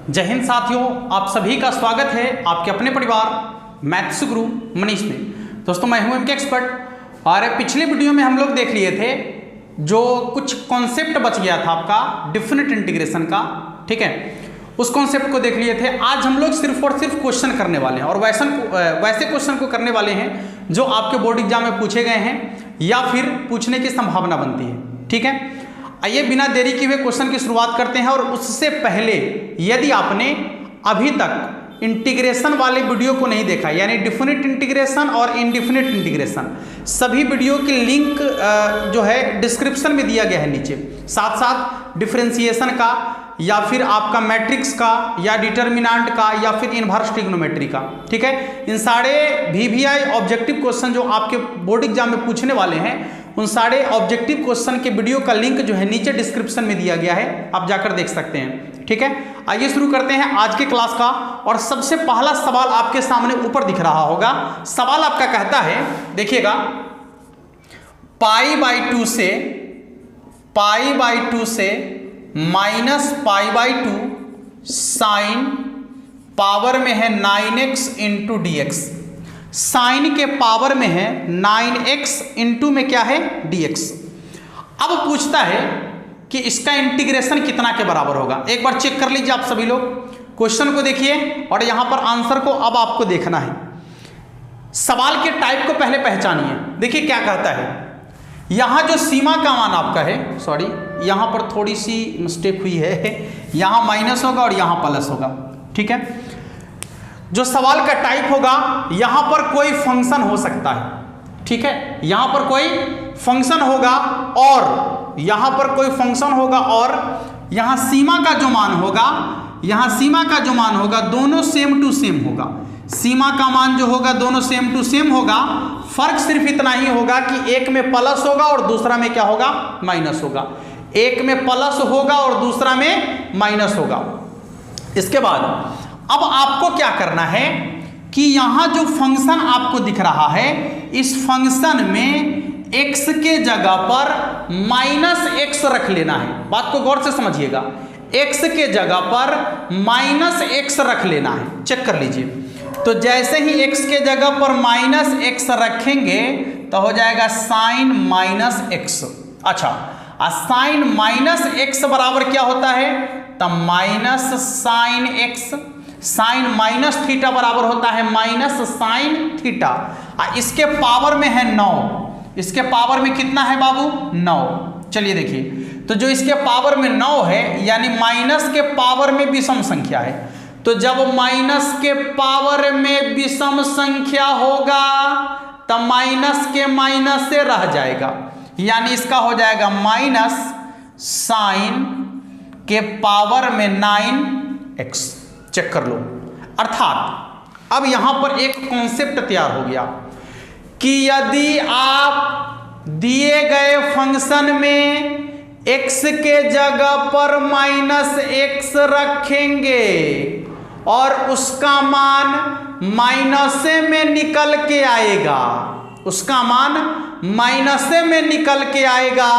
जय हिंद साथियों, आप सभी का स्वागत है आपके अपने परिवार मैथ्स गुरु मनीष में। दोस्तों मैं हूं इनके एक्सपर्ट और पिछले वीडियो में हम लोग देख लिए थे जो कुछ कॉन्सेप्ट बच गया था आपका डिफिनिट इंटीग्रेशन का, ठीक है, उस कॉन्सेप्ट को देख लिए थे। आज हम लोग सिर्फ और सिर्फ क्वेश्चन करने वाले हैं और वैसे क्वेश्चन को करने वाले हैं जो आपके बोर्ड एग्जाम में पूछे गए हैं या फिर पूछने की संभावना बनती है, ठीक है। आइए बिना देरी किए हुए क्वेश्चन की शुरुआत करते हैं। और उससे पहले यदि आपने अभी तक इंटीग्रेशन वाले वीडियो को नहीं देखा, यानी डिफिनिट इंटीग्रेशन और इनडिफिनिट इंटीग्रेशन, सभी वीडियो की लिंक जो है डिस्क्रिप्शन में दिया गया है नीचे, साथ साथ डिफरेंशिएशन का या फिर आपका मैट्रिक्स का या डिटर्मिनेंट का या फिर इनवर्स ट्रिग्नोमेट्री का, ठीक है। इन सारे VVI ऑब्जेक्टिव क्वेश्चन जो आपके बोर्ड एग्जाम में पूछने वाले हैं, उन सारे ऑब्जेक्टिव क्वेश्चन के वीडियो का लिंक जो है नीचे डिस्क्रिप्शन में दिया गया है, आप जाकर देख सकते हैं, ठीक है। आइए शुरू करते हैं आज के क्लास का। और सबसे पहला सवाल आपके सामने ऊपर दिख रहा होगा। सवाल आपका कहता है, देखिएगा, π/2 से -π/2 साइन पावर में है 9x इंटू dx। साइन के पावर में है 9x इंटू में क्या है dx। अब पूछता है कि इसका इंटीग्रेशन कितना के बराबर होगा। एक बार चेक कर लीजिए आप सभी लोग, क्वेश्चन को देखिए और यहां पर आंसर को अब आपको देखना है। सवाल के टाइप को पहले पहचानिए। देखिए क्या कहता है, यहां जो सीमा का मान आपका है, सॉरी यहां पर थोड़ी सी मिस्टेक हुई है, यहां माइनस होगा और यहां प्लस होगा, ठीक है। जो सवाल का टाइप होगा, यहां पर कोई फंक्शन हो सकता है, ठीक है, यहां पर कोई फंक्शन होगा और यहां पर कोई फंक्शन होगा और यहां सीमा का जो मान होगा, यहां सीमा का जो मान होगा दोनों सेम टू सेम होगा। सीमा का मान जो होगा दोनों सेम टू सेम होगा। फर्क सिर्फ इतना ही होगा कि एक में प्लस होगा और दूसरा में क्या होगा, माइनस होगा। एक में प्लस होगा और दूसरा में माइनस होगा। इसके बाद अब आपको क्या करना है कि यहां जो फंक्शन आपको दिख रहा है, इस फंक्शन में x के जगह पर -x रख लेना है। बात को गौर से समझिएगा, x के जगह पर -x रख लेना है। चेक कर लीजिए, तो जैसे ही x के जगह पर -x रखेंगे तो हो जाएगा साइन -x। अच्छा, साइन -x बराबर क्या होता है, तब minus sine x। Sine minus theta बराबर होता है माइनस साइन थीटा। इसके पावर में है 9। इसके पावर में कितना है बाबू, 9। चलिए देखिए, तो जो इसके पावर में 9 है, यानी माइनस के पावर में विषम संख्या है, तो जब माइनस के पावर में विषम संख्या होगा तब माइनस के माइनस से रह जाएगा, यानी इसका हो जाएगा माइनस साइन के पावर में 9x। चेक कर लो। अर्थात अब यहां पर एक कॉन्सेप्ट तैयार हो गया कि यदि आप दिए गए फंक्शन में x के जगह पर -x रखेंगे और उसका मान माइनसे में निकल के आएगा, उसका मान माइनसे में निकल के आएगा,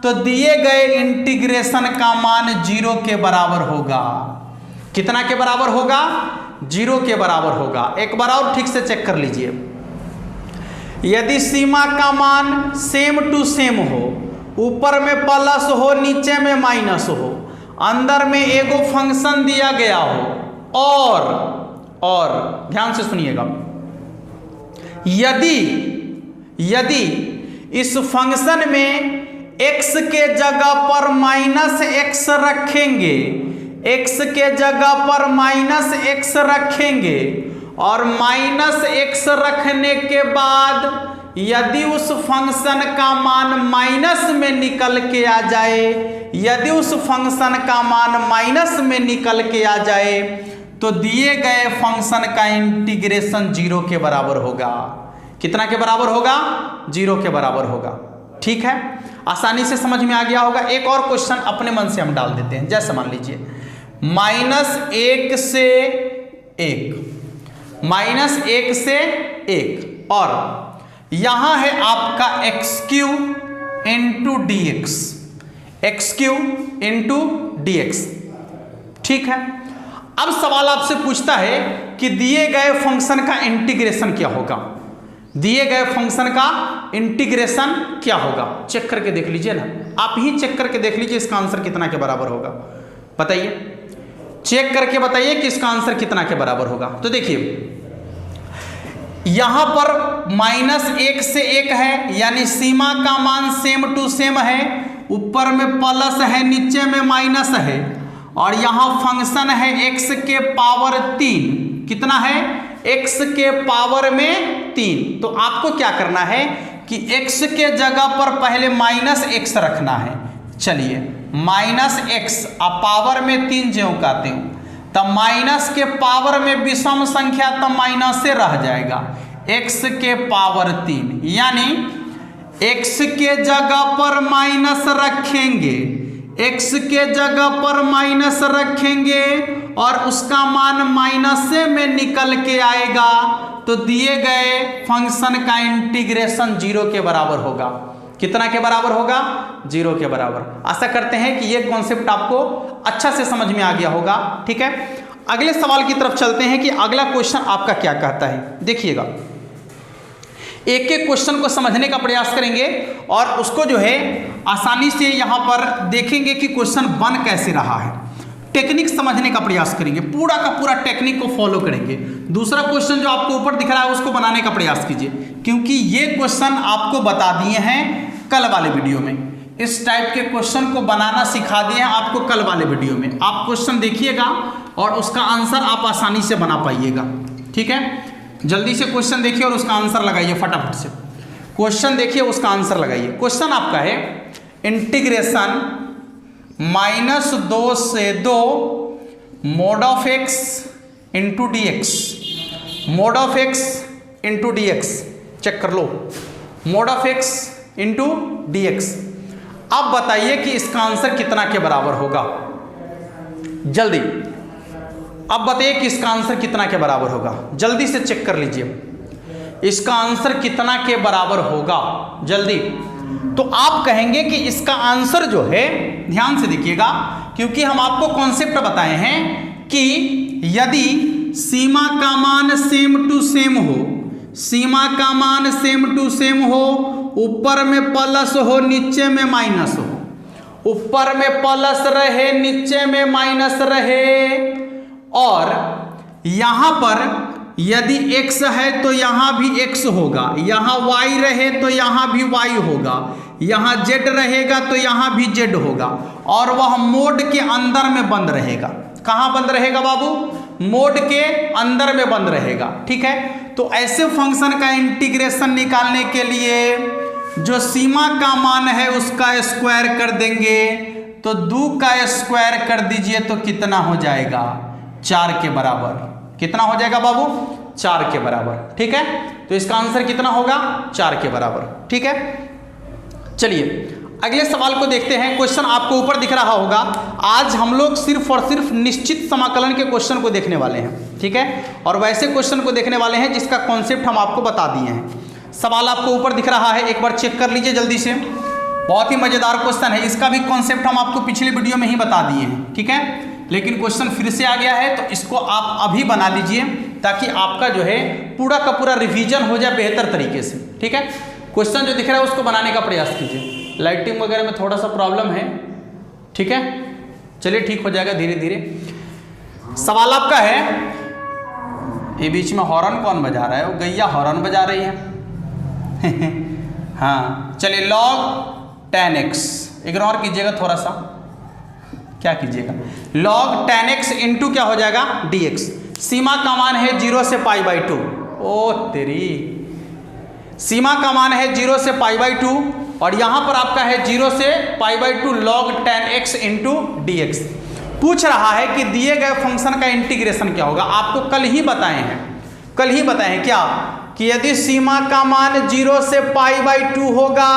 तो दिए गए इंटीग्रेशन का मान 0 के बराबर होगा। कितना के बराबर होगा, 0 के बराबर होगा। एक बार और ठीक से चेक कर लीजिए, यदि सीमा का मान सेम टू सेम हो, ऊपर में प्लस हो नीचे में माइनस हो, अंदर में एगो फंक्शन दिया गया हो और ध्यान से सुनिएगा, यदि इस फंक्शन में x के जगह पर -x रखेंगे, x के जगह पर -x रखेंगे और -x रखने के बाद यदि उस फंक्शन का मान माइनस में निकल के आ जाए, यदि उस फंक्शन का मान माइनस में निकल के आ जाए, तो दिए गए फंक्शन का इंटीग्रेशन 0 के बराबर होगा। कितना के बराबर होगा, 0 के बराबर होगा। ठीक है, आसानी से समझ में आ गया होगा। एक और क्वेश्चन अपने मन से हम डाल देते हैं। जैसे मान लीजिए -1 से 1, -1 से 1 और यहां है आपका x³ into dx, x³ into dx। ठीक है, अब सवाल आपसे पूछता है कि दिए गए फंक्शन का इंटीग्रेशन क्या होगा, दिए गए फंक्शन का इंटीग्रेशन क्या होगा। चेक करके देख लीजिए ना, आप ही चेक करके देख लीजिए इसका आंसर कितना के बराबर होगा, बताइए, चेक करके बताइए कि इसका आंसर कितना के बराबर होगा। तो देखिए यहां पर -1 से 1 है, यानी सीमा का मान सेम टू सेम है, ऊपर में प्लस है नीचे में माइनस है, और यहां फंक्शन है x के पावर 3, कितना है, x के पावर में 3। तो आपको क्या करना है कि x के जगह पर पहले -x रखना है। चलिए -x अब पावर में 3 ज्यों काते हूं, तब माइनस के पावर में विषम संख्या तब माइनस से रह जाएगा, x के पावर 3, यानी x के जगह पर माइनस रखेंगे, x के जगह पर माइनस रखेंगे और उसका मान माइनस से में निकल के आएगा, तो दिए गए फंक्शन का इंटीग्रेशन 0 के बराबर होगा। कितना के बराबर होगा, 0 के बराबर। आशा करते हैं कि ये कॉन्सेप्ट आपको अच्छा से समझ में आ गया होगा। ठीक है, अगले सवाल की तरफ चलते हैं कि अगला क्वेश्चन आपका क्या कहता है। देखिएगा, एक एक क्वेश्चन को समझने का प्रयास करेंगे और उसको जो है आसानी से यहाँ पर देखेंगे कि क्वेश्चन बन कैसे रहा है, टेक्निक समझने का प्रयास करेंगे, पूरा का पूरा टेक्निक को फॉलो करेंगे। दूसरा क्वेश्चन जो आपको ऊपर दिख रहा है उसको बनाने का प्रयास कीजिए, क्योंकि ये क्वेश्चन आपको बता दिए हैं कल वाले वीडियो में, इस टाइप के क्वेश्चन को बनाना सिखा दिए हैं आपको कल वाले वीडियो में। आप क्वेश्चन देखिएगा और उसका आंसर आप आसानी से बना पाइएगा। ठीक है, जल्दी से क्वेश्चन देखिए और उसका आंसर लगाइए, फटाफट से क्वेश्चन देखिए, उसका आंसर लगाइए। क्वेश्चन आपका है इंटीग्रेशन -2 से 2 mod of x into d x, mod of x into d x, check कर लो, mod of x into d x. अब बताइए कि इसका आंसर कितना के बराबर होगा, जल्दी अब बताइए कि इसका आंसर कितना के बराबर होगा, जल्दी से चेक कर लीजिए इसका आंसर कितना के बराबर होगा, जल्दी। तो आप कहेंगे कि इसका आंसर जो है, ध्यान से देखिएगा, क्योंकि हम आपको कॉन्सेप्ट बताए हैं कि यदि सीमा का मान सेम टू सेम हो, सीमा का मान सेम टू सेम हो, ऊपर में प्लस हो नीचे में माइनस हो, ऊपर में प्लस रहे नीचे में माइनस रहे, और यहां पर यदि x है तो यहां भी x होगा, यहां y रहे तो यहां भी y होगा, यहां z रहेगा तो यहां भी z होगा, और वह मोड के अंदर में बंद रहेगा। कहां बंद रहेगा बाबू, मोड के अंदर में बंद रहेगा। ठीक है, तो ऐसे फंक्शन का इंटीग्रेशन निकालने के लिए जो सीमा का मान है उसका स्क्वायर कर देंगे, तो 2 का स्क्वायर कर दीजिए तो कितना हो जाएगा, 4 के बराबर। कितना हो जाएगा बाबू, 4 के बराबर। ठीक है, तो इसका आंसर कितना होगा, 4 के बराबर। ठीक है, चलिए अगले सवाल को देखते हैं। क्वेश्चन आपको ऊपर दिख रहा होगा। आज हम लोग सिर्फ और सिर्फ निश्चित समाकलन के क्वेश्चन को देखने वाले हैं। ठीक है, और वैसे क्वेश्चन को देखने वाले हैं जिसका कॉन्सेप्ट हम आपको बता दिए हैं। सवाल आपको ऊपर दिख रहा है, एक बार चेक कर लीजिए जल्दी से। बहुत ही मजेदार क्वेश्चन है, इसका भी कॉन्सेप्ट हम आपको पिछले वीडियो में ही बता दिए हैं। ठीक है, लेकिन क्वेश्चन फिर से आ गया है, तो इसको आप अभी बना लीजिए ताकि आपका जो है पूरा का पूरा रिवीजन हो जाए बेहतर तरीके से। ठीक है, क्वेश्चन जो दिख रहा है उसको बनाने का प्रयास कीजिए। लाइटिंग वगैरह में थोड़ा सा प्रॉब्लम है। ठीक है, चलिए ठीक हो जाएगा धीरे धीरे। सवाल आपका है, ये बीच में हॉर्न कौन बजा रहा है, वो गैया हॉर्न बजा रही है। हाँ चलिए, log 10x, इग्नोर कीजिएगा थोड़ा सा, क्या कीजिएगा, log 10x इंटू क्या हो जाएगा, dx। सीमा का मान है 0 से π/2। ओ तेरी, सीमा का मान है 0 से π/2 और यहां पर आपका है 0 से π/2 log 10x इंटू dx। पूछ रहा है कि दिए गए फंक्शन का इंटीग्रेशन क्या होगा। आपको कल ही बताए हैं क्या, कि यदि सीमा का मान 0 से π/2 होगा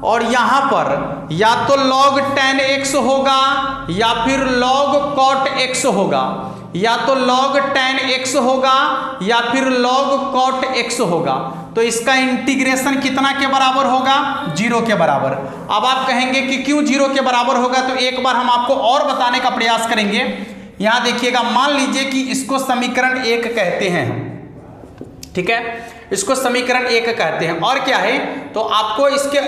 और यहाँ पर या तो log 10x होगा या फिर log cot x होगा, या तो log 10x होगा या फिर log cot x होगा, तो इसका इंटीग्रेशन कितना के बराबर होगा, 0 के बराबर। अब आप कहेंगे कि क्यों 0 के बराबर होगा, तो एक बार हम आपको और बताने का प्रयास करेंगे यहां देखिएगा, मान लीजिए कि इसको समीकरण 1 कहते हैं हम, ठीक है, इसको समीकरण 1 कहते हैं। और क्या है, तो आपको इसके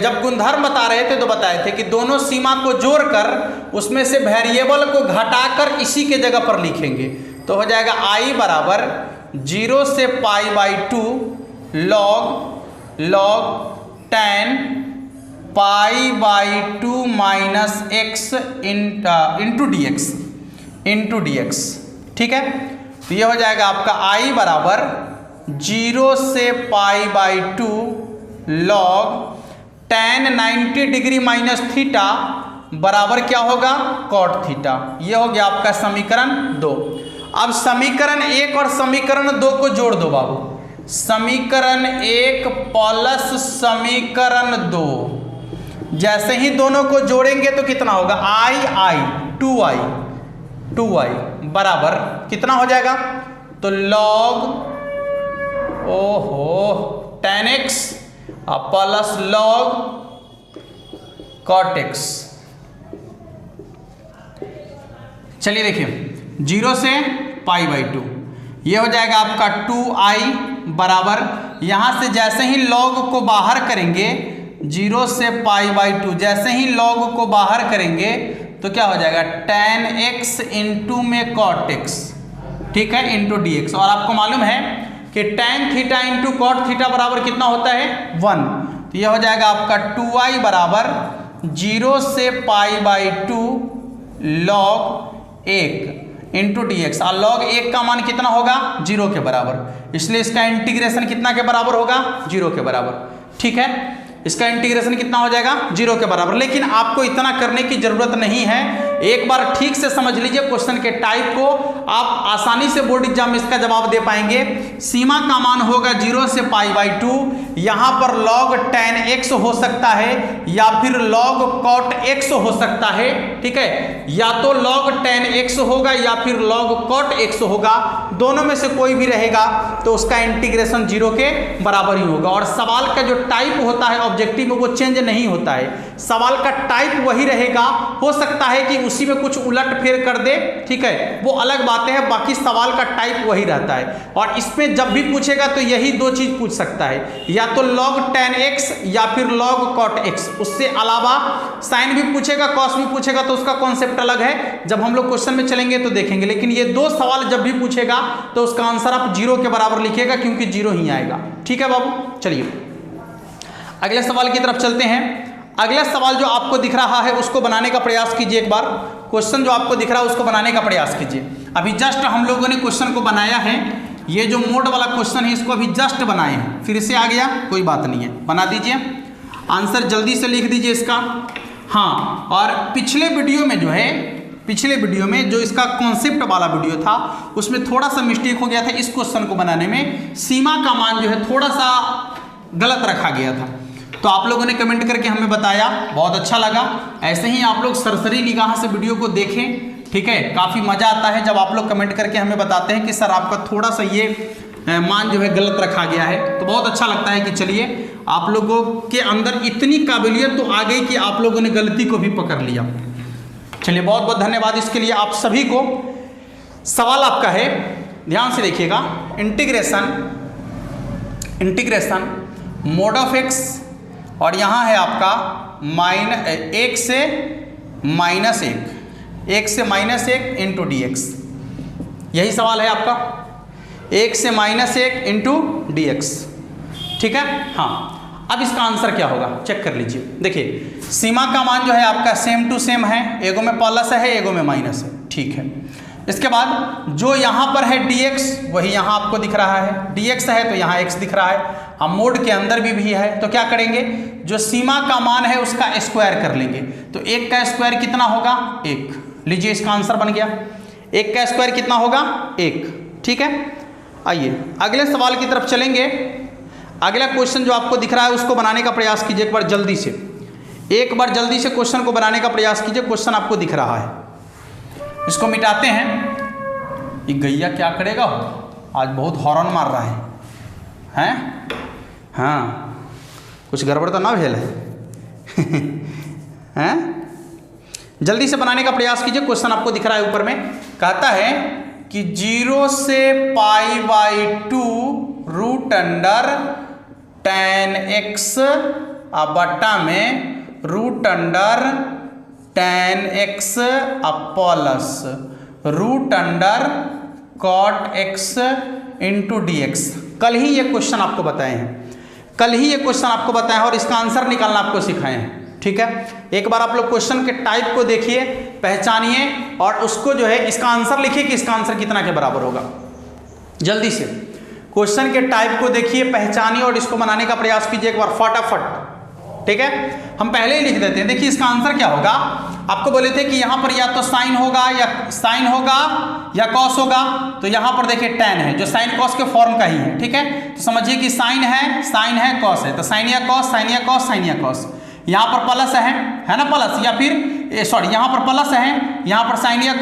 जब गुणधर्म बता रहे थे तो बताए थे कि दोनों सीमा को जोड़कर उसमें से वेरिएबल को घटाकर इसी के जगह पर लिखेंगे, तो हो जाएगा I बराबर 0 से π/2 log tan π/2 minus x into dx, ठीक है। तो ये हो जाएगा आपका I बराबर 0 से π/2 log tan 90 degree minus theta बराबर क्या होगा, cot थीटा। ये हो गया आपका समीकरण 2। अब समीकरण 1 और समीकरण 2 को जोड़ दो बाबू, समीकरण 1 प्लस समीकरण 2, जैसे ही दोनों को जोड़ेंगे तो कितना होगा, टू आई बराबर कितना हो जाएगा, तो log tan x plus log cot x। चलिए देखिए 0 से π/2, ये हो जाएगा आपका 2i बराबर, यहां से जैसे ही log को बाहर करेंगे 0 से π/2, जैसे ही log को बाहर करेंगे तो क्या हो जाएगा, tan x इंटू में cot x, ठीक है, इंटू dx। और आपको मालूम है कि tan theta into cot theta बराबर कितना होता है, 1। तो ये हो जाएगा आपका 2i बराबर 0 से π/2 log 1 इंटू dx। और log 1 का मान कितना होगा, 0 के बराबर, इसलिए इसका इंटीग्रेशन कितना के बराबर होगा, 0 के बराबर, ठीक है। इसका इंटीग्रेशन कितना हो जाएगा, 0 के बराबर। लेकिन आपको इतना करने की जरूरत नहीं है, एक बार ठीक से समझ लीजिए क्वेश्चन के टाइप को, आप आसानी से बोर्ड एग्जाम में इसका जवाब दे पाएंगे। सीमा का मान होगा 0 से π/2, यहां पर log tan x हो सकता है या फिर log cot x हो सकता है, ठीक है, या तो log tan x होगा या फिर log cot x होगा, दोनों में से कोई भी रहेगा तो उसका इंटीग्रेशन 0 के बराबर ही होगा। और सवाल का जो टाइप होता है ऑब्जेक्टिव में वो चेंज नहीं होता है, सवाल का टाइप वही रहेगा, हो सकता है कि उसी में कुछ उलट फेर कर दे, ठीक है, वो अलग बातें हैं, बाकी सवाल का टाइप वही रहता है। और इसमें जब भी पूछेगा तो यही दो चीज पूछ सकता है, या तो log tan x या फिर log cot x, उससे अलावा साइन भी पूछेगा, कॉस भी पूछेगा, तो उसका कॉन्सेप्ट अलग है, जब हम लोग क्वेश्चन में चलेंगे तो देखेंगे। लेकिन ये दो सवाल जब भी पूछेगा तो उसका आंसर आप 0 के बराबर लिखिएगा, क्योंकि 0 ही आएगा, ठीक है बाबू। चलिए अगले सवाल की तरफ चलते हैं। अगला सवाल जो आपको दिख रहा है उसको बनाने का प्रयास कीजिए, एक बार क्वेश्चन जो आपको दिख रहा है उसको बनाने का प्रयास कीजिए। अभी जस्ट हम लोगों ने क्वेश्चन को बनाया है, ये जो मोड वाला क्वेश्चन है इसको अभी जस्ट बनाए हैं, फिर से आ गया, कोई बात नहीं है, बना दीजिए, आंसर जल्दी से लिख दीजिए इसका। हाँ, और पिछले वीडियो में जो है, पिछले वीडियो में जो इसका कॉन्सेप्ट वाला वीडियो था उसमें थोड़ा सा मिस्टेक हो गया था, इस क्वेश्चन को बनाने में सीमा का मान जो है थोड़ा सा गलत रखा गया था, तो आप लोगों ने कमेंट करके हमें बताया, बहुत अच्छा लगा। ऐसे ही आप लोग सरसरी निगाह से वीडियो को देखें, ठीक है, काफ़ी मज़ा आता है जब आप लोग कमेंट करके हमें बताते हैं कि सर आपका थोड़ा सा ये मान जो है गलत रखा गया है, तो बहुत अच्छा लगता है कि चलिए आप लोगों के अंदर इतनी काबिलियत तो आ गई कि आप लोगों ने गलती को भी पकड़ लिया। चलिए बहुत बहुत धन्यवाद इसके लिए आप सभी को। सवाल आपका है, ध्यान से देखिएगा, इंटीग्रेशन मोड ऑफ एक्स, और यहाँ है आपका -1 से -1 इंटू dx, यही सवाल है आपका, 1 से -1 इंटू dx, ठीक है। हाँ, अब इसका आंसर क्या होगा चेक कर लीजिए। देखिए सीमा का मान जो है आपका सेम टू सेम है, एगो में प्लस है एगो में माइनस है, ठीक है। इसके बाद जो यहाँ पर है dx वही यहाँ आपको दिख रहा है, dx है तो यहाँ x दिख रहा है, हम मोड के अंदर भी है, तो क्या करेंगे, जो सीमा का मान है उसका स्क्वायर कर लेंगे, तो 1 का स्क्वायर कितना होगा, 1, लीजिए इसका आंसर बन गया, 1 का स्क्वायर कितना होगा, 1, ठीक है। आइए अगले सवाल की तरफ चलेंगे। अगला क्वेश्चन जो आपको दिख रहा है उसको बनाने का प्रयास कीजिए, एक बार जल्दी से क्वेश्चन को बनाने का प्रयास कीजिए। क्वेश्चन आपको दिख रहा है, इसको मिटाते हैं। ये गैया क्या करेगा, आज बहुत हॉर्न मार रहा है, हैं? हाँ, कुछ गड़बड़ तो ना भेल है हैं? जल्दी से बनाने का प्रयास कीजिए। क्वेश्चन आपको दिख रहा है ऊपर में, कहता है कि 0 से π/2 रूट अंडर tan x बट्टा में root under tan x plus root under cot x into dx। कल ही ये क्वेश्चन आपको बताए हैं, और इसका आंसर निकालना आपको सिखाए हैं। ठीक है, एक बार आप लोग क्वेश्चन के टाइप को देखिए, पहचानिए और उसको जो है इसका आंसर लिखिए कि इसका आंसर कितना के बराबर होगा। जल्दी से क्वेश्चन के टाइप को देखिए, पहचानिए और इसको बनाने का प्रयास कीजिए एक बार फटाफट। ठीक है, हम पहले ही लिख देते हैं। देखिए इसका आंसर क्या होगा, आपको बोले थे कि यहां पर या तो साइन होगा या कॉस होगा, तो यहां पर देखिए tan है जो साइन कॉस के फॉर्म का ही है। ठीक है, तो समझिए कि साइन है कॉस है, तो साइन या कॉस। यहाँ पर प्लस है ना, प्लस या फिर सॉरी यहाँ पर प्लस है, यहाँ पर साइन या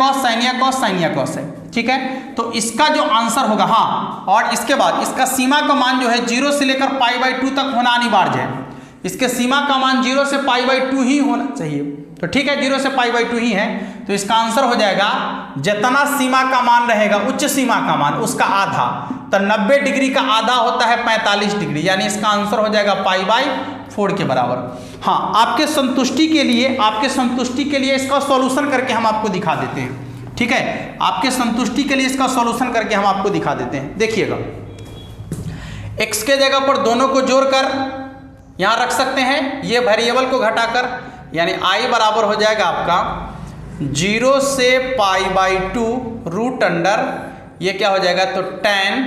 कॉस है। ठीक है, तो इसका जो आंसर होगा, हाँ, और इसके बाद इसका सीमा का मान जो है 0 से लेकर π/2 तक होना अनिवार्य है। इसके सीमा का मान 0 से π/2 ही होना चाहिए। तो ठीक है, 0 से π/2 ही है, तो इसका आंसर हो जाएगा जितना सीमा का मान रहेगा, उच्च सीमा का मान उसका आधा, तो 90 डिग्री का आधा होता है 45 डिग्री, यानी इसका आंसर हो जाएगा π/4 के बराबर। हाँ, आपके संतुष्टि के लिए इसका सॉल्यूशन करके हम आपको दिखा देते हैं। ठीक है, आपके संतुष्टि के लिए इसका सॉल्यूशन करके हम आपको दिखा देते हैं। देखिएगा, x के जगह पर दोनों को जोड़कर यहां रख सकते हैं, ये वेरिएबल को घटाकर, यानी i बराबर हो जाएगा आपका 0 से π/2 रूट अंडर, ये क्या हो जाएगा, तो tan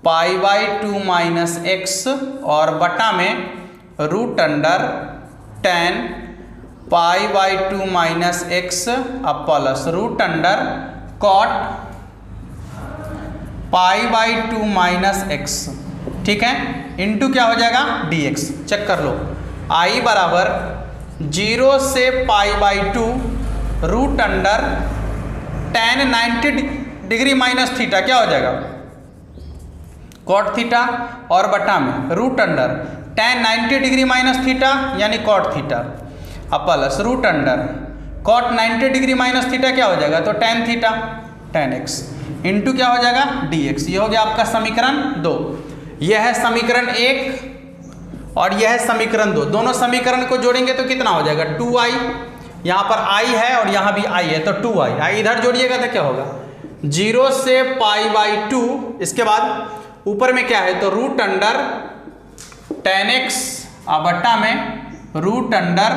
π/2 माइनस x और बटा में root under tan π/2 minus x plus root under cot π/2 minus x। ठीक है, इंटू क्या हो जाएगा, dx। चेक कर लो, i बराबर 0 से π/2 root under tan 90 degree minus theta, क्या हो जाएगा, cot थीटा, और बटा में root under tan 90 degree minus theta यानी cot theta plus root under cot 90 degree minus theta, क्या हो जाएगा, तो tan theta tan x into क्या हो जाएगा, dx। ये हो गया आपका समीकरण 2। यह है समीकरण 1 और यह है समीकरण 2। दोनों समीकरण को जोड़ेंगे तो कितना हो जाएगा, 2i, यहाँ पर i है और यहाँ भी i है, तो 2i, i इधर जोड़िएगा तो क्या होगा, 0 से π/2, इसके बाद ऊपर में क्या है, तो रूट अंडर tan x बट्टा में root under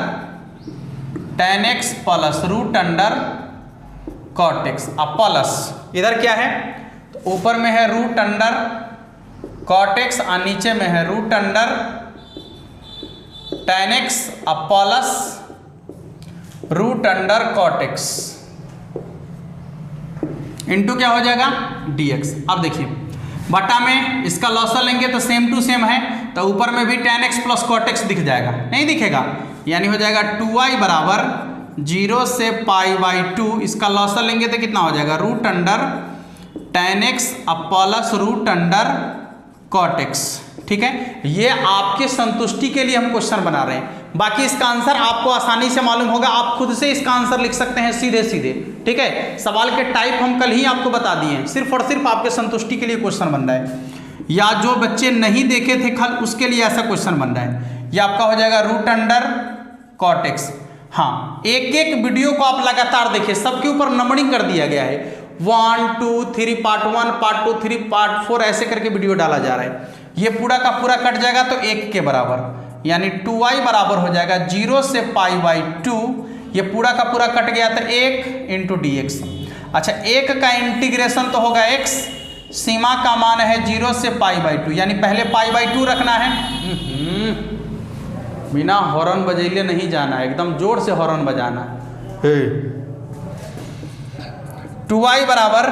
tan x plus root under cot x plus इधर क्या है, तो ऊपर में है रूट अंडर cot x और नीचे में है root under tan x plus root under cot x into क्या हो जाएगा, dx। अब देखिए बटा में इसका लॉसल लेंगे तो सेम टू सेम है, तो ऊपर में भी tan x plus cot x दिख जाएगा, नहीं दिखेगा, यानी हो जाएगा 2i बराबर 0 से π/2, इसका लॉसल लेंगे तो कितना हो जाएगा, root under tan x plus root under cot x। ठीक है, ये आपके संतुष्टि के लिए हम क्वेश्चन बना रहे हैं, बाकी इसका आंसर आपको आसानी से मालूम होगा, आप खुद से इसका आंसर लिख सकते हैं सीधे सीधे। ठीक है, सवाल के टाइप हम कल ही आपको बता दिए हैं, सिर्फ और सिर्फ आपके संतुष्टि के लिए क्वेश्चन बन रहा है, या जो बच्चे नहीं देखे थे कल उसके लिए ऐसा क्वेश्चन बन रहा है। ये आपका हो जाएगा रूट अंडर cot x। हाँ, एक एक वीडियो को आप लगातार देखिए, सबके ऊपर नंबरिंग कर दिया गया है, 1 2 3 पार्ट 1 पार्ट 2 3 पार्ट 4 ऐसे करके वीडियो डाला जा रहा है। ये पूरा का पूरा कट जाएगा तो 1 के बराबर, यानी 2i बराबर हो जाएगा 0 से π/2, ये पूरा का पूरा कट गया तो 1 इंटू dx। अच्छा, 1 का इंटीग्रेशन तो होगा x, सीमा का मान है 0 से π/2, यानी पहले π/2 रखना है, बिना हॉर्न बजैले नहीं जाना है, एकदम जोर से हॉर्न बजाना है। 2i बराबर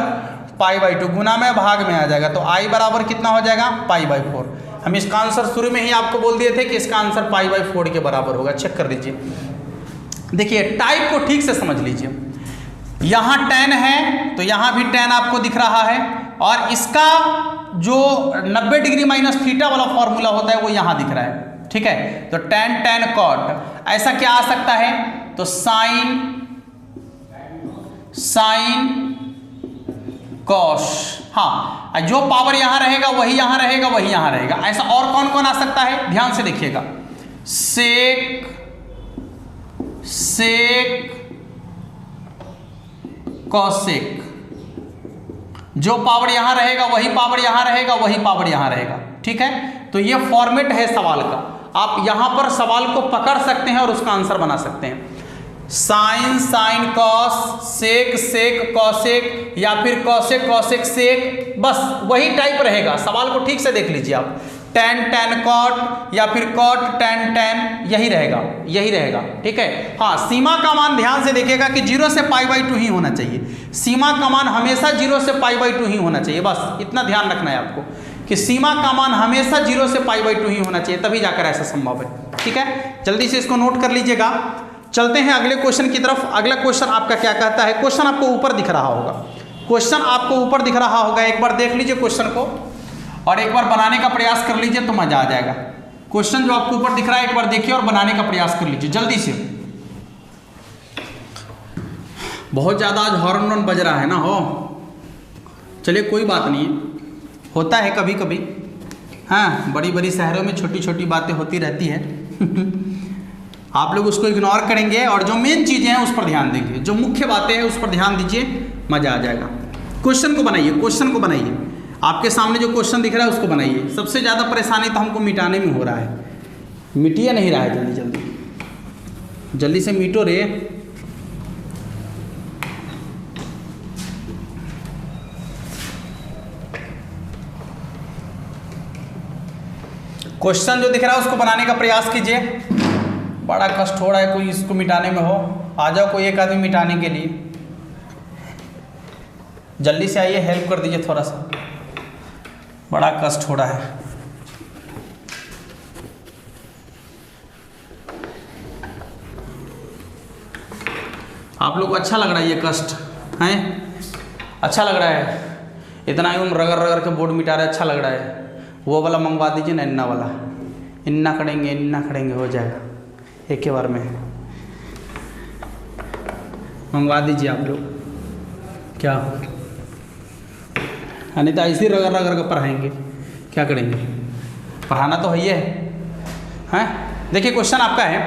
π/2 गुना में भाग में आ जाएगा, तो i बराबर कितना हो जाएगा, π/4। हम इसका आंसर शुरू में ही आपको बोल दिए थे कि इसका आंसर π/4 के बराबर होगा। चेक कर लीजिए, देखिए टाइप को ठीक से समझ लीजिए, यहाँ tan है तो यहाँ भी tan आपको दिख रहा है, और इसका जो 90 डिग्री माइनस थीटा वाला फॉर्मूला होता है वो यहाँ दिख रहा है। ठीक है, तो tan cot, ऐसा क्या आ सकता है, तो साइन कॉस, हाँ जो पावर यहां रहेगा वही यहां रहेगा, वही यहां रहेगा। ऐसा और कौन कौन आ सकता है, ध्यान से देखिएगा, सेक कॉसेक, जो पावर यहां रहेगा वही पावर यहां रहेगा, वही पावर यहां रहेगा। ठीक है, तो ये फॉर्मेट है सवाल का। आप यहां पर सवाल को पकड़ सकते हैं और उसका आंसर बना सकते हैं। साइन कॉस, सेक कॉसेक, या फिर कॉसेक सेक, बस वही टाइप रहेगा। सवाल को ठीक से देख लीजिए आप, tan कॉट, या फिर कॉट tan, यही रहेगा। ठीक है, हाँ सीमा का मान ध्यान से देखिएगा कि 0 से π/2 ही होना चाहिए। सीमा का मान हमेशा 0 से π/2 ही होना चाहिए, बस इतना ध्यान रखना है आपको कि सीमा का मान हमेशा 0 से π/2 ही होना चाहिए, तभी जाकर ऐसा संभव है। ठीक है, जल्दी से इसको नोट कर लीजिएगा। चलते हैं अगले क्वेश्चन की तरफ। अगला क्वेश्चन आपका क्या कहता है, क्वेश्चन आपको ऊपर दिख रहा होगा, एक बार देख लीजिए क्वेश्चन को और एक बार बनाने का प्रयास कर लीजिए तो मजा आ जाएगा। क्वेश्चन जो आपको ऊपर दिख रहा है एक बार देखिए और बनाने का प्रयास कर लीजिए जल्दी से। बहुत ज़्यादा आज हॉर्न बज रहा है ना, हो चलिए कोई बात नहीं है, होता है कभी कभी। हाँ, बड़ी बड़ी शहरों में छोटी छोटी बातें होती रहती है। आप लोग उसको इग्नोर करेंगे और जो मेन चीज़ें हैं उस पर ध्यान देंगे, जो मुख्य बातें हैं उस पर ध्यान दीजिए, मज़ा आ जाएगा। क्वेश्चन को बनाइए, आपके सामने जो क्वेश्चन दिख रहा है उसको बनाइए। सबसे ज़्यादा परेशानी तो हमको मिटाने में हो रहा है, मिटिए नहीं रहा है, जल्दी से मिटो रे। क्वेश्चन जो दिख रहा है उसको बनाने का प्रयास कीजिए। बड़ा कष्ट हो रहा है, कोई इसको मिटाने में हो, आ जाओ कोई एक आदमी मिटाने के लिए, जल्दी से आइए, हेल्प कर दीजिए थोड़ा सा, बड़ा कष्ट हो रहा है। आप लोग को अच्छा लग रहा है ये कष्ट है, अच्छा लग रहा है, इतना ही रगड़ रगड़ के बोर्ड मिटा रहे, अच्छा लग रहा है। वो वाला मंगवा दीजिए ना, इन्ना वाला, इन्ना करेंगे हो जाएगा एक ही बार में, मंगवा दीजिए आप लोग, क्या नहीं तो ऐसे ही रगड़ रगड़ कर पढ़ाएंगे, क्या करेंगे, पढ़ाना तो है हैं। देखिए क्वेश्चन आपका है,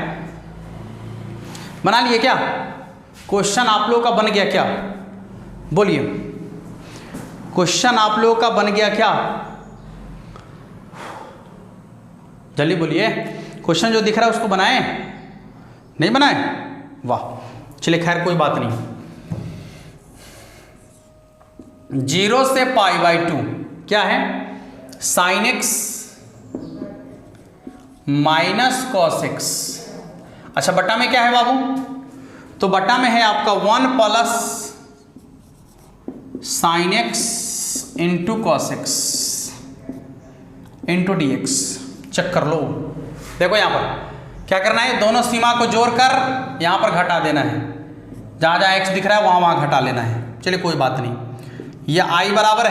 बना लिए क्या, क्वेश्चन आप लोगों का बन गया क्या, बोलिए, क्वेश्चन आप लोगों का बन गया क्या, जल्दी बोलिए। क्वेश्चन जो दिख रहा है उसको बनाए, नहीं बनाए, वाह, चलिए खैर कोई बात नहीं। 0 से π/2 क्या है, sin x minus cos x। अच्छा बट्टा में क्या है बाबू, तो बट्टा में है आपका 1 plus sin x into cos x into dx। Check कर लो, देखो यहाँ पर क्या करना है, दोनों सीमा को जोड़कर यहाँ पर घटा देना है, जहाँ जहाँ x दिख रहा है वहाँ घटा लेना है। चलिए कोई बात नहीं, ये i बराबर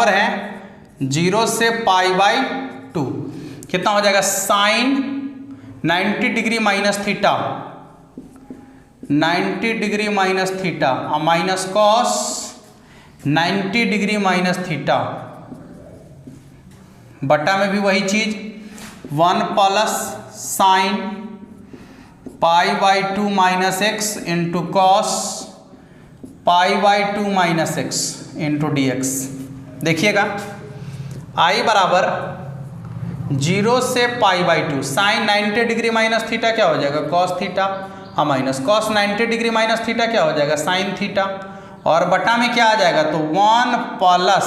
है 0 से π/2, कितना हो जाएगा, sine 90 degree minus theta, 90 degree minus theta और minus cos 90 degree minus theta, बटा में भी वही चीज 1 plus sine π/2 minus x into cos π/2 minus x into d x. देखिएगा i बराबर 0 से π/2, साइन 90 डिग्री माइनस थीटा क्या हो जाएगा, कॉस थीटा, और minus cos 90 degree minus theta क्या हो जाएगा, साइन थीटा, और बटा में क्या आ जाएगा, तो 1 plus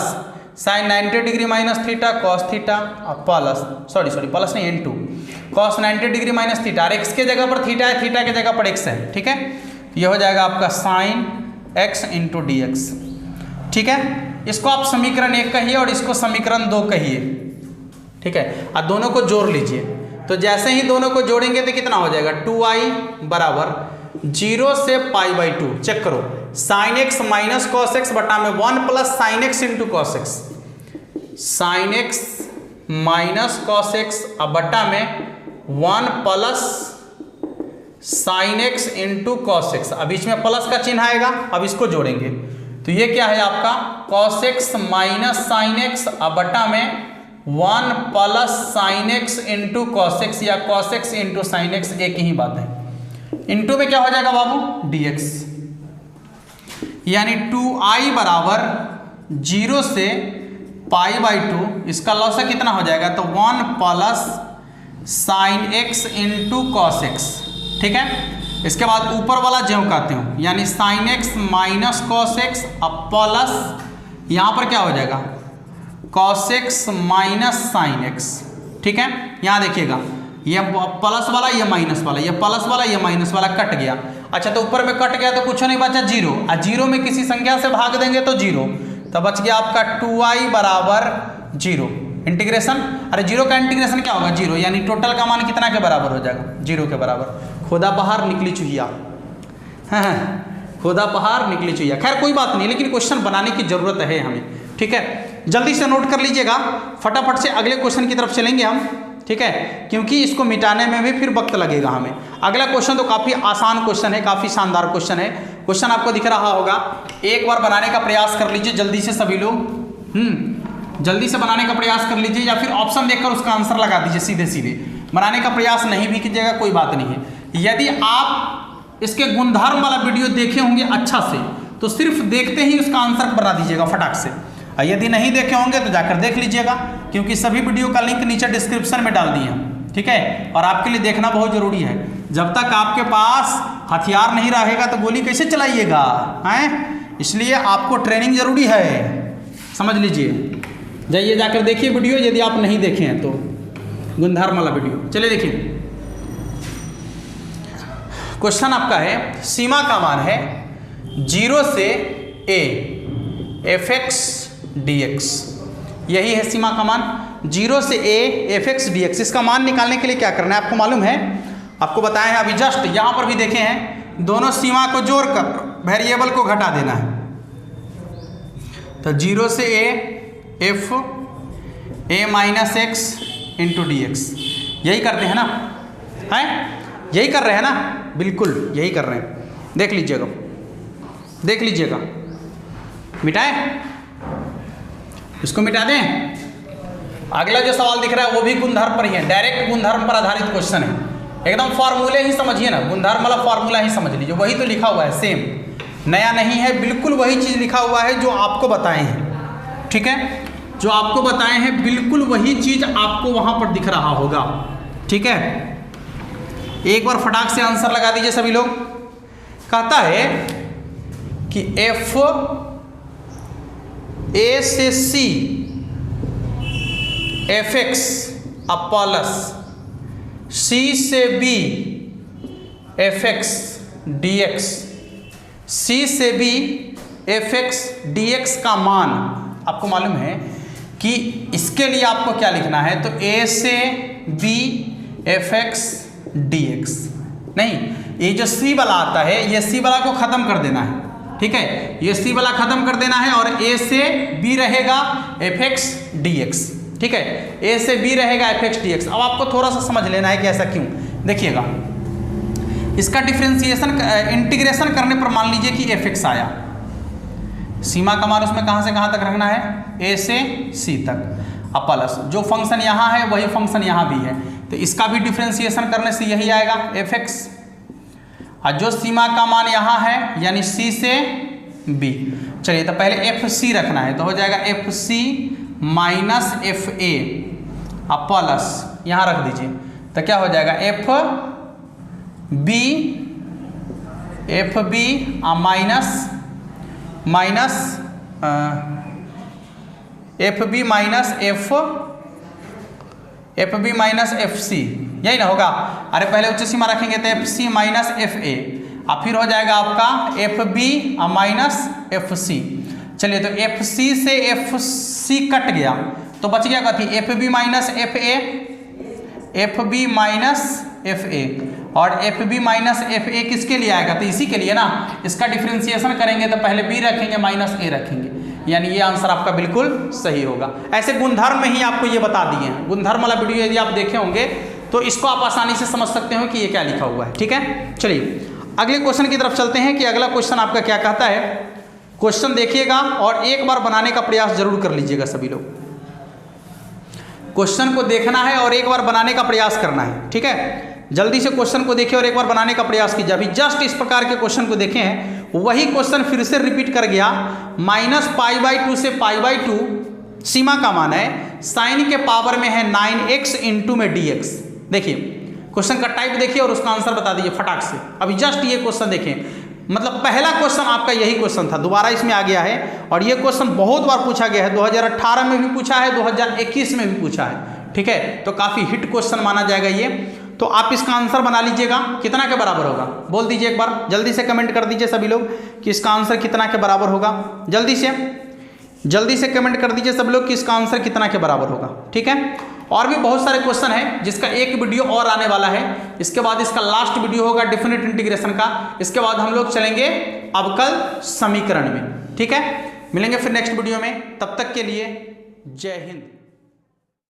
sign 90 degree minus theta cos theta और प्लस प्लस नहीं into cos 90 degree minus theta, और एक्स के जगह पर थीटा है, थीटा के जगह पर एक्स है। ठीक है, ये हो जाएगा आपका sign x into d x. ठीक है, इसको आप समीकरण 1 कहिए और इसको समीकरण 2 कहिए। ठीक है, और दोनों को जोड़ लीजिए, तो जैसे ही दोनों को जोड़ेंगे तो कितना हो जाएगा, 2i बराबर 0 से π/2। चेक करो, sine x minus cos x बटा में 1 plus sine x into cos x, sine x minus cos x अब बटा में 1 plus sine x into cos x, अब बीच में प्लस का चिन्ह आएगा, अब इसको जोड़ेंगे तो ये क्या है आपका cos x minus sine x, अब बटा में 1 plus sine x into cos x या cos x into sine x, एक ही बात है। इंटू में क्या हो जाएगा बाबू dx, यानी 2i बराबर 0 से π/2, इसका लॉसा कितना हो जाएगा तो 1 plus sine x into cos x, ठीक है। इसके बाद ऊपर वाला ज्यों कहते हो, यानी sine x minus cos x, अब प्लस यहाँ पर क्या हो जाएगा cos x minus sine x, ठीक है। यहाँ देखिएगा ये प्लस वाला ये माइनस वाला, ये प्लस वाला ये माइनस वाला कट गया। अच्छा तो ऊपर में कट गया तो कुछ नहीं बचा 0, और 0 में किसी संख्या से भाग देंगे तो 0, तो बच गया आपका 2i बराबर 0। इंटीग्रेशन, अरे 0 का इंटीग्रेशन क्या होगा 0, यानी टोटल का मान कितना के बराबर हो जाएगा 0 के बराबर। खुदा बाहर निकली चुहिया, खुदा बाहर निकली चुहिया। खैर कोई बात नहीं, लेकिन क्वेश्चन बनाने की जरूरत है हमें, ठीक है। जल्दी से नोट कर लीजिएगा, फटाफट से अगले क्वेश्चन की तरफ चलेंगे हम, ठीक है, क्योंकि इसको मिटाने में भी फिर वक्त लगेगा हमें। अगला क्वेश्चन तो काफ़ी आसान क्वेश्चन है, काफ़ी शानदार क्वेश्चन है। क्वेश्चन आपको दिख रहा होगा, एक बार बनाने का प्रयास कर लीजिए जल्दी से सभी लोग, जल्दी से बनाने का प्रयास कर लीजिए, या फिर ऑप्शन देखकर उसका आंसर लगा दीजिए सीधे सीधे। बनाने का प्रयास नहीं भी कीजिएगा कोई बात नहीं है। यदि आप इसके गुणधर्म वाला वीडियो देखे होंगे अच्छा से, तो सिर्फ देखते ही उसका आंसर बना दीजिएगा फटाक से। यदि नहीं देखे होंगे तो जाकर देख लीजिएगा, क्योंकि सभी वीडियो का लिंक नीचे डिस्क्रिप्शन में डाल दिए हैं, ठीक है। और आपके लिए देखना बहुत जरूरी है, जब तक आपके पास हथियार नहीं रहेगा तो गोली कैसे चलाइएगा, हैं? इसलिए आपको ट्रेनिंग जरूरी है, समझ लीजिए। जाइए जाकर देखिए वीडियो, यदि आप नहीं देखे हैं तो गुणधर्म वाला वीडियो। चलिए देखिए, क्वेश्चन आपका है, सीमा का मान है 0 से a fx dx, यही है सीमा का मान 0 से a fx dx। इसका मान निकालने के लिए क्या करना है आपको मालूम है, आपको बताया है अभी जस्ट, यहाँ पर भी देखे हैं, दोनों सीमा को जोड़कर वेरिएबल को घटा देना है। तो 0 से a f a minus x into d x, यही करते हैं ना, हैं? यही कर रहे हैं ना, बिल्कुल यही कर रहे हैं। देख लीजिएगा, देख लीजिएगा, मिटाएं, इसको मिटा दें। अगला जो सवाल दिख रहा है वो भी गुणधर्म पर ही है, डायरेक्ट गुणधर्म पर आधारित क्वेश्चन है, एकदम फॉर्मूले ही समझिए ना, गुणधर्म वाला फॉर्मूला ही समझ लीजिए, वही तो लिखा हुआ है सेम, नया नहीं है, बिल्कुल वही चीज़ लिखा हुआ है जो आपको बताए हैं, ठीक है। जो आपको बताए हैं बिल्कुल वही चीज़ आपको वहाँ पर दिख रहा होगा, ठीक है। एक बार फटाक से आंसर लगा दीजिए सभी लोग। कहता है कि f a से c fx प्लस c से b fx dx, c से b fx dx का मान आपको मालूम है कि इसके लिए आपको क्या लिखना है, तो a से b fx dx, नहीं, ये जो c वाला आता है ये c वाला को खत्म कर देना है, ठीक है, ये c वाला खत्म कर देना है, और a से b रहेगा fx dx, ठीक है, a से b रहेगा fx dx। अब आपको थोड़ा सा समझ लेना है कि ऐसा क्यों, देखिएगा, इसका डिफ्रेंसिएशन इंटीग्रेशन करने पर मान लीजिए कि fx आया, सीमा का मान उसमें कहाँ से कहाँ तक रखना है, a से c तक, अब प्लस जो फंक्शन यहाँ है वही फंक्शन यहाँ भी है, तो इसका भी डिफ्रेंसिएशन करने से यही आएगा fx, और जो सीमा का मान यहाँ है यानी c से b। चलिए तो पहले fc रखना है, तो हो जाएगा fc माइनस fa, अब प्लस यहाँ रख दीजिए, तो क्या हो जाएगा fb minus fb minus fb minus fc, यही ना होगा। अरे पहले उच्च सीमा रखेंगे तो fc माइनस fa, और फिर हो जाएगा आपका fb माइनस fc। चलिए तो fc से fc कट गया तो बच गया कथी, fb minus fa, fb minus fa, और fb माइनस fa किसके लिए आएगा, तो इसी के लिए ना। इसका डिफ्रेंसिएशन करेंगे तो पहले b रखेंगे माइनस a रखेंगे, यानी ये आंसर आपका बिल्कुल सही होगा। ऐसे गुणधर्म में ही आपको ये बता दिए हैं, गुणधर्म वाला वीडियो यदि आप देखे होंगे तो इसको आप आसानी से समझ सकते हो कि ये क्या लिखा हुआ है। ठीक है, चलिए अगले क्वेश्चन की तरफ चलते हैं कि अगला क्वेश्चन आपका क्या कहता है। क्वेश्चन देखिएगा और एक बार बनाने का प्रयास जरूर कर लीजिएगा सभी लोग। क्वेश्चन को देखना है और एक बार बनाने का प्रयास करना है। ठीक है, जल्दी से क्वेश्चन को देखिए और एक बार बनाने का प्रयास कीजिए। अभी जस्ट इस प्रकार के क्वेश्चन को देखे हैं, वही क्वेश्चन फिर से रिपीट कर गया। -π/2 से π/2 सीमा का मान है, साइन के पावर में है 9x इंटू में dx। देखिए क्वेश्चन का टाइप देखिए और उसका आंसर बता दीजिए फटाक से। अभी जस्ट ये क्वेश्चन देखें, मतलब पहला क्वेश्चन आपका यही क्वेश्चन था, दोबारा इसमें आ गया है और ये क्वेश्चन बहुत बार पूछा गया है। 2018 में भी पूछा है, 2021 में भी पूछा है। ठीक है, तो काफ़ी हिट क्वेश्चन माना जाएगा ये। तो आप इसका आंसर बना लीजिएगा, कितना के बराबर होगा बोल दीजिए एक बार, जल्दी से कमेंट कर दीजिए सभी लोग कि इसका आंसर कितना के बराबर होगा। जल्दी से कमेंट कर दीजिए सब लोग कि इसका आंसर कितना के बराबर होगा। ठीक है, और भी बहुत सारे क्वेश्चन हैं जिसका एक वीडियो और आने वाला है। इसके बाद इसका लास्ट वीडियो होगा डेफिनेट इंटीग्रेशन का। इसके बाद हम लोग चलेंगे अवकल समीकरण में। ठीक है, मिलेंगे फिर नेक्स्ट वीडियो में, तब तक के लिए जय हिंद।